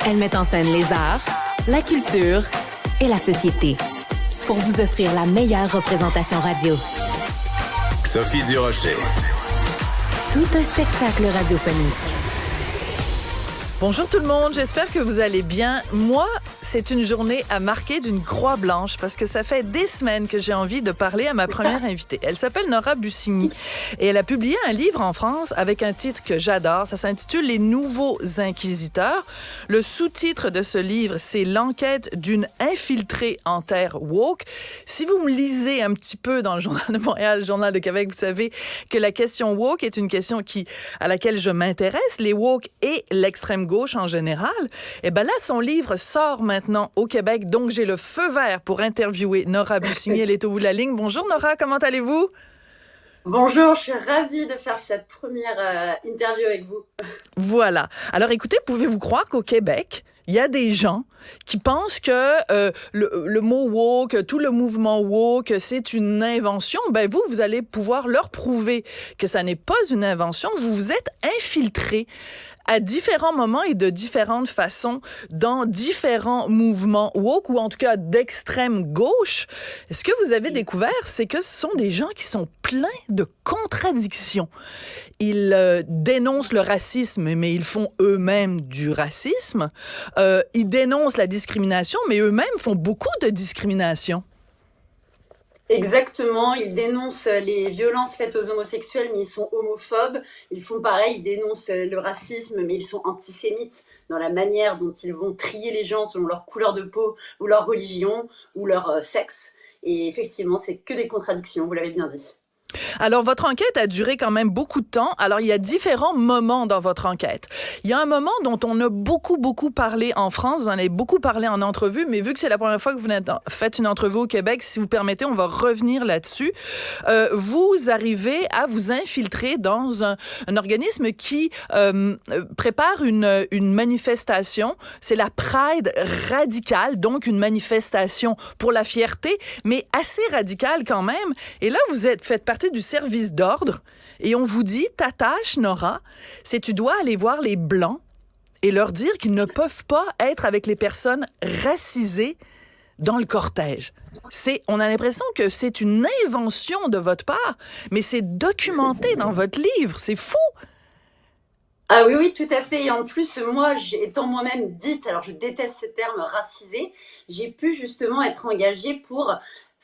Elle met en scène les arts, la culture et la société pour vous offrir la meilleure représentation radio. Sophie Durocher. Tout un spectacle radiophonique. Bonjour tout le monde, j'espère que vous allez bien. Moi, c'est une journée à marquer d'une croix blanche parce que ça fait des semaines que j'ai envie de parler à ma première invitée. Elle s'appelle Nora Bussigny et elle a publié un livre en France avec un titre que j'adore. Ça s'intitule « Les nouveaux inquisiteurs ». Le sous-titre de ce livre, c'est « L'enquête d'une infiltrée en terre woke ». Si vous me lisez un petit peu dans le Journal de Montréal, le Journal de Québec, vous savez que la question woke est une question à laquelle je m'intéresse, les woke et l'extrême gauche en général. Et bien là, son livre sort maintenant au Québec, donc j'ai le feu vert pour interviewer Nora Bussigny. Elle est au bout de la ligne. Bonjour Nora, comment allez-vous? Bonjour, je suis ravie de faire cette première interview avec vous. Voilà. Alors écoutez, pouvez-vous croire qu'au Québec, il y a des gens qui pensent que le mot woke, tout le mouvement woke, c'est une invention. Ben vous allez pouvoir leur prouver que ça n'est pas une invention. Vous vous êtes infiltrés à différents moments et de différentes façons dans différents mouvements woke ou en tout cas d'extrême gauche. Et ce que vous avez découvert, c'est que ce sont des gens qui sont pleins de contradictions. Ils dénoncent le racisme, mais ils font eux-mêmes du racisme. Ils dénoncent la discrimination, mais eux-mêmes font beaucoup de discrimination. Exactement, ils dénoncent les violences faites aux homosexuels, mais ils sont homophobes. Ils font pareil, ils dénoncent le racisme, mais ils sont antisémites dans la manière dont ils vont trier les gens selon leur couleur de peau, ou leur religion, ou leur sexe. Et effectivement, c'est que des contradictions, vous l'avez bien dit. Alors, votre enquête a duré quand même beaucoup de temps. Alors, il y a différents moments dans votre enquête. Il y a un moment dont on a beaucoup parlé en France. Vous en avez beaucoup parlé en entrevue, mais vu que c'est la première fois que vous faites une entrevue au Québec, si vous permettez, on va revenir là-dessus. Vous arrivez à vous infiltrer dans un organisme qui prépare une manifestation. C'est la Pride radicale, donc une manifestation pour la fierté, mais assez radicale quand même. Et là, faites partie du service d'ordre et on vous dit, ta tâche, Nora, c'est tu dois aller voir les Blancs et leur dire qu'ils ne peuvent pas être avec les personnes racisées dans le cortège. On a l'impression que c'est une invention de votre part, mais c'est documenté dans votre livre. C'est fou! Ah oui, tout à fait. Et en plus, moi, étant moi-même dite, alors je déteste ce terme racisé, j'ai pu justement être engagée pour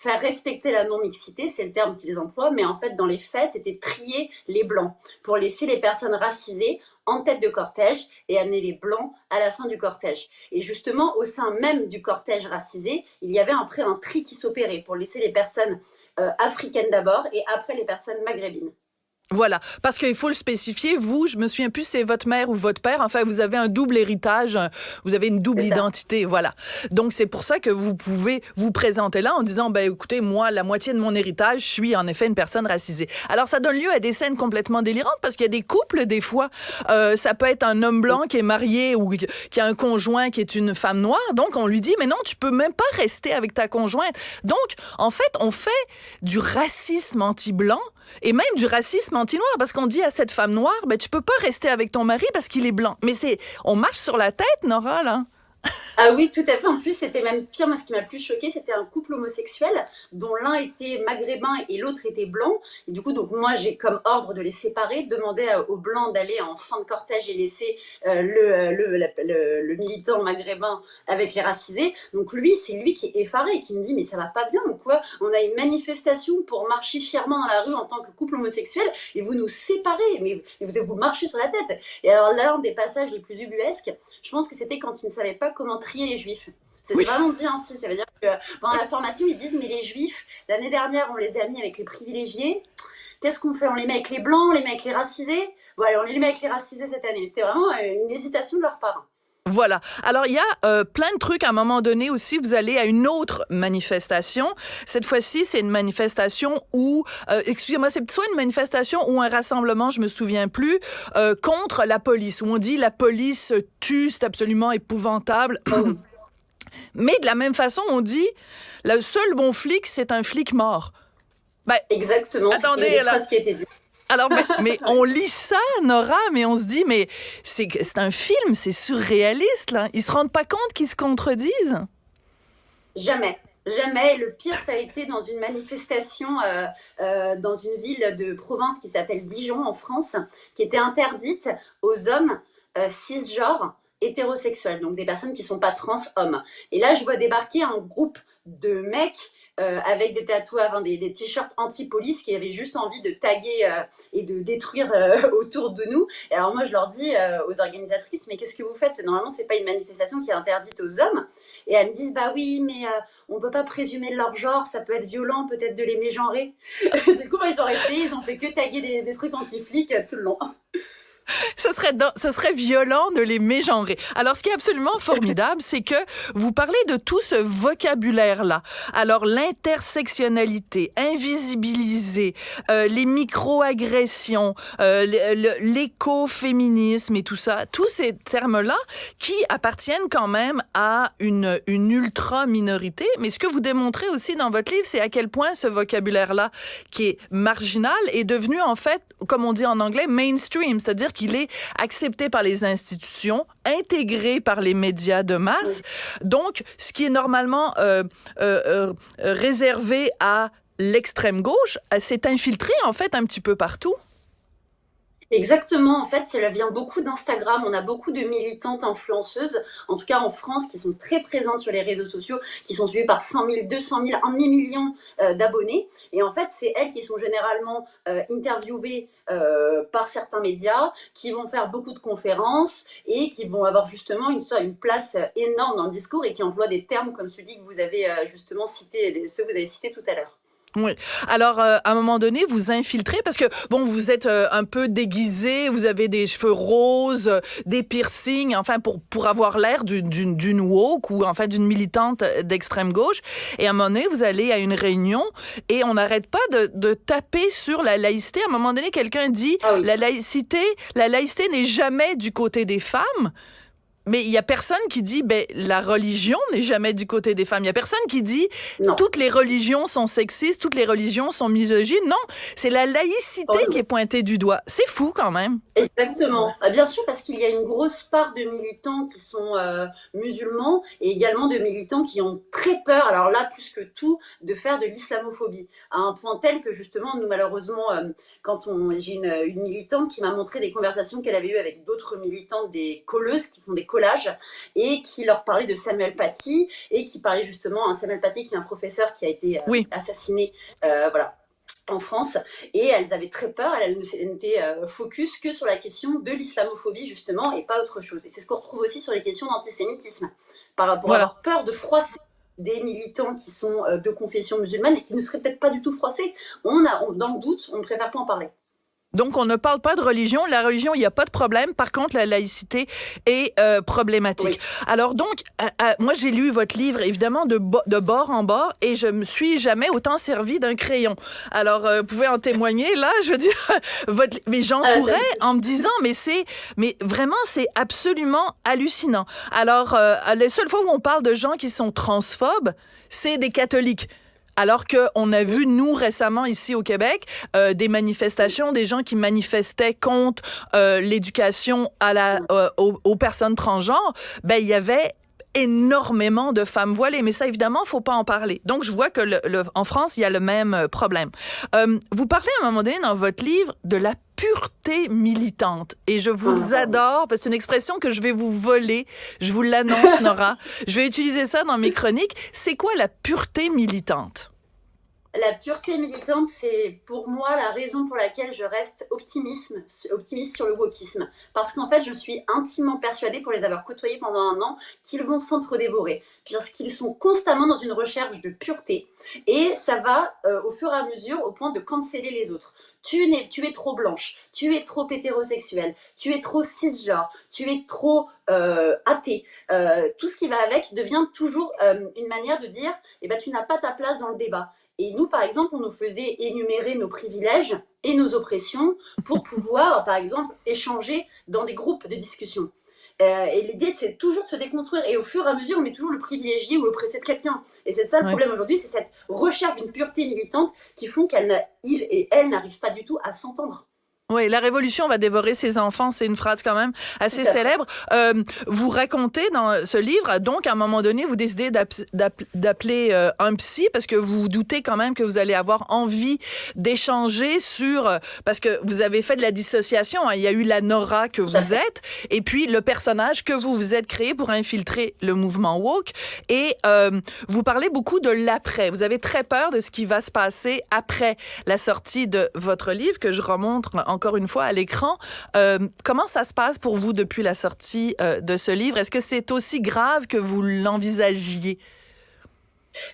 faire respecter la non-mixité, c'est le terme qu'ils emploient, mais en fait, dans les faits, c'était trier les blancs pour laisser les personnes racisées en tête de cortège et amener les blancs à la fin du cortège. Et justement, au sein même du cortège racisé, il y avait après un tri qui s'opérait pour laisser les personnes africaines d'abord et après les personnes maghrébines. Voilà, parce qu'il faut le spécifier, vous, je me souviens plus si c'est votre mère ou votre père, enfin vous avez un double héritage, vous avez une double identité, voilà. Donc c'est pour ça que vous pouvez vous présenter là en disant, ben écoutez, moi, la moitié de mon héritage, je suis en effet une personne racisée. Alors ça donne lieu à des scènes complètement délirantes parce qu'il y a des couples, des fois, ça peut être un homme blanc qui est marié ou qui a un conjoint qui est une femme noire, donc on lui dit, mais non, tu peux même pas rester avec ta conjointe. Donc, en fait, on fait du racisme anti-blanc et même du racisme anti-noir, parce qu'on dit à cette femme noire, ben, tu peux pas rester avec ton mari parce qu'il est blanc. Mais on marche sur la tête, Nora, là. Ah oui, tout à fait. En plus, c'était même pire. Moi, ce qui m'a plus choqué, c'était un couple homosexuel dont l'un était maghrébin et l'autre était blanc. Et du coup, donc moi, j'ai comme ordre de les séparer, demander aux blancs d'aller en fin de cortège et laisser le militant maghrébin avec les racisés. Donc lui, c'est lui qui est effaré et qui me dit, mais ça va pas bien ou quoi? On a une manifestation pour marcher fièrement dans la rue en tant que couple homosexuel et vous nous séparez, mais vous marchez sur la tête. Et alors là, un des passages les plus ubuesques, je pense que c'était quand ils ne savaient pas comment trier les juifs. C'est vraiment dit ainsi. Ça veut dire que pendant la formation, ils disent, mais les juifs, l'année dernière, on les a mis avec les privilégiés. Qu'est-ce qu'on fait? On les met avec les blancs, on les met avec les racisés? Bon, allez, on les met avec les racisés cette année. C'était vraiment une hésitation de leurs parents. Voilà. Alors, il y a plein de trucs. À un moment donné aussi, vous allez à une autre manifestation. Cette fois-ci, c'est une manifestation où, excusez-moi, c'est soit une manifestation ou un rassemblement, je me souviens plus, contre la police, où on dit la police tue, c'est absolument épouvantable. Mais de la même façon, on dit le seul bon flic, c'est un flic mort. Ben, exactement. Attendez, là. Qui a été dit. Alors, mais on lit ça, Nora, mais on se dit, mais c'est un film, c'est surréaliste, là. Ils se rendent pas compte qu'ils se contredisent? Jamais. Jamais. Le pire, ça a été dans une manifestation dans une ville de province qui s'appelle Dijon, en France, qui était interdite aux hommes cisgenres hétérosexuels, donc des personnes qui sont pas trans hommes. Et là, je vois débarquer un groupe de mecs avec des tatouages, enfin, des t-shirts anti-police qui avaient juste envie de taguer et de détruire autour de nous. Et alors moi, je leur dis aux organisatrices, mais qu'est-ce que vous faites? Normalement, c'est pas une manifestation qui est interdite aux hommes. Et elles me disent, bah oui, mais on peut pas présumer de leur genre, ça peut être violent, peut-être de les mégenrer. Du coup, ils ont resté, ils ont fait que taguer des trucs anti-flics tout le long. Ce serait violent de les mégenrer. Alors, ce qui est absolument formidable, c'est que vous parlez de tout ce vocabulaire-là. Alors, l'intersectionnalité, invisibiliser, les micro-agressions, l'écoféminisme et tout ça, tous ces termes-là qui appartiennent quand même à une ultra-minorité. Mais ce que vous démontrez aussi dans votre livre, c'est à quel point ce vocabulaire-là, qui est marginal, est devenu, en fait, comme on dit en anglais, mainstream, c'est-à-dire qu'il est accepté par les institutions, intégré par les médias de masse. Oui. Donc, ce qui est normalement réservé à l'extrême gauche, s'est infiltré en fait un petit peu partout. Exactement, en fait, cela vient beaucoup d'Instagram. On a beaucoup de militantes influenceuses, en tout cas en France, qui sont très présentes sur les réseaux sociaux, qui sont suivies par 100 000, 200 000, 1 demi-million d'abonnés. Et en fait, c'est elles qui sont généralement interviewées par certains médias, qui vont faire beaucoup de conférences et qui vont avoir justement une place énorme dans le discours et qui emploient des termes comme celui que vous avez justement cité, ceux que vous avez cités tout à l'heure. Oui. Alors, à un moment donné, vous infiltrez parce que, bon, vous êtes un peu déguisé, vous avez des cheveux roses, des piercings, enfin, pour avoir l'air d'une woke ou, enfin, d'une militante d'extrême gauche. Et à un moment donné, vous allez à une réunion et on n'arrête pas de taper sur la laïcité. À un moment donné, quelqu'un dit, la laïcité n'est jamais du côté des femmes. Mais il y a personne qui dit, la religion n'est jamais du côté des femmes. Il y a personne qui dit, toutes les religions sont sexistes, toutes les religions sont misogynes. Non, c'est la laïcité qui est pointée du doigt. C'est fou quand même. Exactement. Bien sûr, parce qu'il y a une grosse part de militants qui sont musulmans et également de militants qui ont très peur, alors là, plus que tout, de faire de l'islamophobie. À un point tel que justement, nous, malheureusement, j'ai une militante qui m'a montré des conversations qu'elle avait eues avec d'autres militantes, des colleuses qui font des collages et qui leur parlaient de Samuel Paty et qui parlait justement, Samuel Paty qui est un professeur qui a été assassiné, en France, et elles avaient très peur, elles n'étaient focus que sur la question de l'islamophobie justement et pas autre chose. Et c'est ce qu'on retrouve aussi sur les questions d'antisémitisme, par rapport à avoir peur de froisser des militants qui sont de confession musulmane et qui ne seraient peut-être pas du tout froissés. Dans le doute, on ne préfère pas en parler. Donc, on ne parle pas de religion. La religion, il n'y a pas de problème. Par contre, la laïcité est problématique. Oui. Alors donc, moi, j'ai lu votre livre, évidemment, de bord en bord, et je me suis jamais autant servi d'un crayon. Alors, vous pouvez en témoigner, là, je veux dire, mais j'entourais en me disant, mais vraiment, c'est absolument hallucinant. Alors, les seules fois où on parle de gens qui sont transphobes, c'est des catholiques. Alors qu'on a vu, nous, récemment, ici au Québec, des manifestations, des gens qui manifestaient contre l'éducation aux personnes transgenres, il y avait énormément de femmes voilées. Mais ça, évidemment, faut pas en parler. Donc, je vois que en France, il y a le même problème. Vous parlez à un moment donné dans votre livre de la pureté militante. Et je vous adore, parce que c'est une expression que je vais vous voler. Je vous l'annonce, Nora. Je vais utiliser ça dans mes chroniques. C'est quoi la pureté militante? La pureté militante, c'est pour moi la raison pour laquelle je reste optimiste sur le wokisme. Parce qu'en fait, je suis intimement persuadée, pour les avoir côtoyés pendant 1 an, qu'ils vont s'entre-dévorer. Puisqu'ils sont constamment dans une recherche de pureté. Et ça va, au fur et à mesure, au point de canceller les autres. Tu es trop blanche, tu es trop hétérosexuelle, tu es trop cisgenre, tu es trop athée. Tout ce qui va avec devient toujours une manière de dire tu n'as pas ta place dans le débat. Et nous, par exemple, on nous faisait énumérer nos privilèges et nos oppressions pour pouvoir, par exemple, échanger dans des groupes de discussion. Et l'idée, c'est toujours de se déconstruire. Et au fur et à mesure, on met toujours le privilégié ou l'oppressé de quelqu'un. Et c'est ça le problème aujourd'hui, c'est cette recherche d'une pureté militante qui font qu'il et elle n'arrivent pas du tout à s'entendre. Oui, la révolution va dévorer ses enfants, c'est une phrase quand même assez Tout à fait. célèbre. Vous racontez dans ce livre, donc à un moment donné, vous décidez d'appeler un psy parce que vous vous doutez quand même que vous allez avoir envie d'échanger sur... parce que vous avez fait de la dissociation, hein, il y a eu la Nora que vous êtes, et puis le personnage que vous vous êtes créé pour infiltrer le mouvement woke. Et vous parlez beaucoup de l'après. Vous avez très peur de ce qui va se passer après la sortie de votre livre, que je remonte encore une fois à l'écran. Comment ça se passe pour vous depuis la sortie de ce livre? Est-ce que c'est aussi grave que vous l'envisagiez?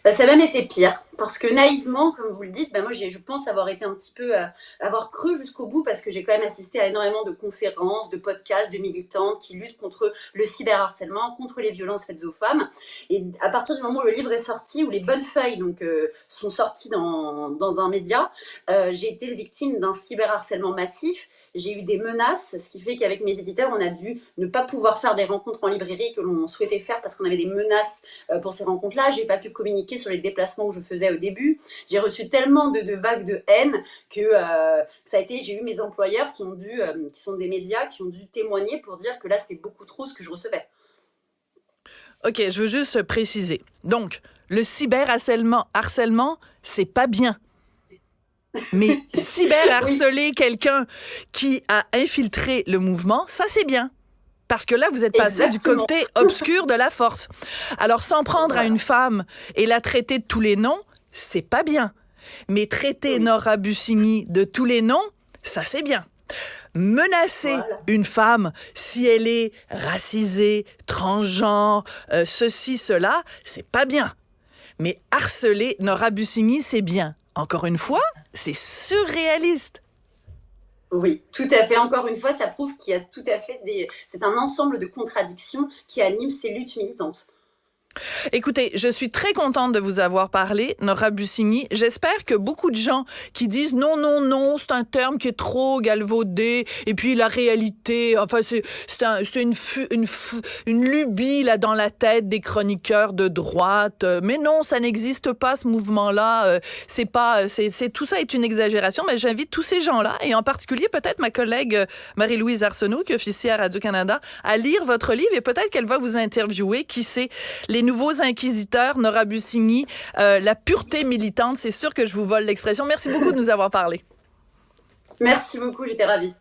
Ça a même été pire, parce que naïvement, comme vous le dites, moi je pense avoir été un petit peu, avoir cru jusqu'au bout, parce que j'ai quand même assisté à énormément de conférences, de podcasts, de militantes qui luttent contre le cyberharcèlement, contre les violences faites aux femmes. Et à partir du moment où le livre est sorti, où les bonnes feuilles sont sorties dans un média, j'ai été victime d'un cyberharcèlement massif. J'ai eu des menaces, ce qui fait qu'avec mes éditeurs, on a dû ne pas pouvoir faire des rencontres en librairie que l'on souhaitait faire parce qu'on avait des menaces pour ces rencontres-là. J'ai pas pu communiquer sur les déplacements que je faisais au début. J'ai reçu tellement de vagues de haine que j'ai eu mes employeurs qui sont des médias, qui ont dû témoigner pour dire que là, c'était beaucoup trop ce que je recevais. OK, je veux juste préciser. Donc, le cyberharcèlement, c'est pas bien. Mais cyberharceler quelqu'un qui a infiltré le mouvement, ça, c'est bien. Parce que là, vous êtes passé du côté obscur de la force. Alors, s'en prendre à une femme et la traiter de tous les noms, c'est pas bien. Mais traiter Nora Bussigny de tous les noms, ça, c'est bien. Menacer une femme si elle est racisée, transgenre, ceci, cela, c'est pas bien. Mais harceler Nora Bussigny, c'est bien. Encore une fois, c'est surréaliste. Oui, tout à fait. Encore une fois, ça prouve qu'il y a tout à fait c'est un ensemble de contradictions qui animent ces luttes militantes. Écoutez, je suis très contente de vous avoir parlé, Nora Bussigny. J'espère que beaucoup de gens qui disent non, c'est un terme qui est trop galvaudé, et puis la réalité, enfin, c'est une lubie là dans la tête des chroniqueurs de droite. Mais non, ça n'existe pas, ce mouvement-là. C'est tout ça est une exagération. Mais j'invite tous ces gens-là, et en particulier peut-être ma collègue Marie-Louise Arsenault, qui officie à Radio-Canada, à lire votre livre, et peut-être qu'elle va vous interviewer. Qui sait? Les nouveaux inquisiteurs, Nora Bussigny, la pureté militante, c'est sûr que je vous vole l'expression. Merci beaucoup de nous avoir parlé. Merci beaucoup, j'étais ravie.